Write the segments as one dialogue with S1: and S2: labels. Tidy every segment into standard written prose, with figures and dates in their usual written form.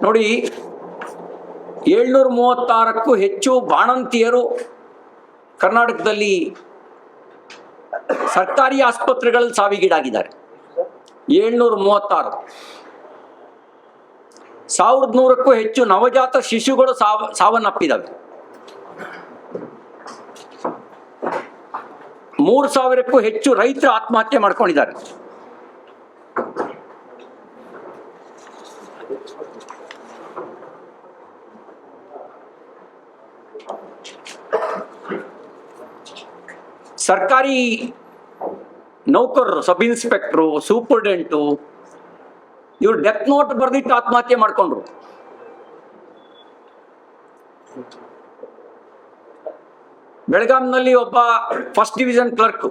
S1: ನೋಡಿ, 736ಕ್ಕೂ ಹೆಚ್ಚು ಬಾಣಂತಿಯರು ಕರ್ನಾಟಕದಲ್ಲಿ ಸರ್ಕಾರಿ ಆಸ್ಪತ್ರೆಗಳಲ್ಲಿ ಸಾವಿಗೀಡಾಗಿದ್ದಾರೆ. 736. 1100ಕ್ಕೂ ಹೆಚ್ಚು ನವಜಾತ ಶಿಶುಗಳು ಸಾವನ್ನಪ್ಪಿದ್ದಾವೆ. 3000ಕ್ಕೂ ಹೆಚ್ಚು ರೈತರು ಆತ್ಮಹತ್ಯೆ ಮಾಡ್ಕೊಂಡಿದ್ದಾರೆ. ಸರ್ಕಾರಿ ನೌಕರರು, ಸಬ್ ಇನ್ಸ್ಪೆಕ್ಟ್ರು, ಸೂಪರ್ಡೆಂಟು, ಇವರು ಡೆತ್ ನೋಟ್ ಬರೆದಿಟ್ಟು ಆತ್ಮಹತ್ಯೆ ಮಾಡ್ಕೊಂಡ್ರು. ಬೆಳಗಾಂನಲ್ಲಿ ಒಬ್ಬ first division clerk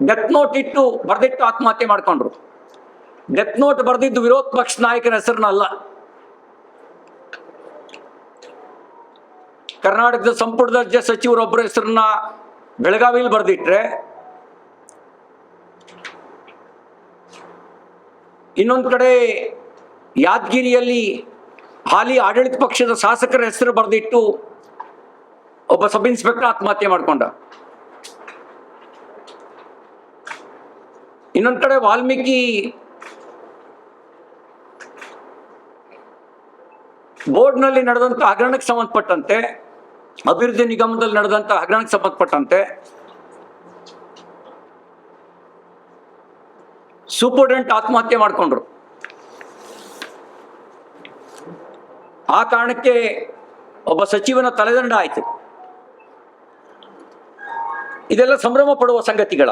S1: death note ಇಟ್ಟು ಬರೆದಿಟ್ಟು ಆತ್ಮಹತ್ಯೆ ಮಾಡ್ಕೊಂಡ್ರು. ಡೆತ್ ನೋಟ್ ಬರೆದಿದ್ದು ವಿರೋಧ ಪಕ್ಷ ನಾಯಕರ ಹೆಸರನ್ನಲ್ಲ, ಕರ್ನಾಟಕದ ಸಂಪುಟ ದರ್ಜೆ ಸಚಿವರೊಬ್ಬರ ಹೆಸರನ್ನ ಬೆಳಗಾವಿಯಲ್ಲಿ ಬರೆದಿಟ್ರೆ, ಇನ್ನೊಂದು ಕಡೆ ಯಾದಗಿರಿಯಲ್ಲಿ ಹಾಲಿ ಆಡಳಿತ ಪಕ್ಷದ ಶಾಸಕರ ಹೆಸರು ಬರೆದಿಟ್ಟು ಒಬ್ಬ ಸಬ್ ಇನ್ಸ್ಪೆಕ್ಟರ್ ಆತ್ಮಹತ್ಯೆ ಮಾಡ್ಕೊಂಡ. ಇನ್ನೊಂದು ಕಡೆ ವಾಲ್ಮೀಕಿ ಬೋರ್ಡ್ನಲ್ಲಿ ನಡೆದಂತ ಹಗರಣಕ್ಕೆ ಸಂಬಂಧಪಟ್ಟಂತೆ, ಅಭಿವೃದ್ಧಿ ನಿಗಮದಲ್ಲಿ ನಡೆದಂತ ಹಗರಣಕ್ಕೆ ಸಂಬಂಧಪಟ್ಟಂತೆ ಸೂಪರ್ಡೆಂಟ್ ಆತ್ಮಹತ್ಯೆ ಮಾಡಿಕೊಂಡ್ರು. ಆ ಕಾರಣಕ್ಕೆ ಒಬ್ಬ ಸಚಿವನ ತಲೆದಂಡ ಆಯಿತು. ಇದೆಲ್ಲ ಸಂಭ್ರಮ ಪಡುವ ಸಂಗತಿಗಳ?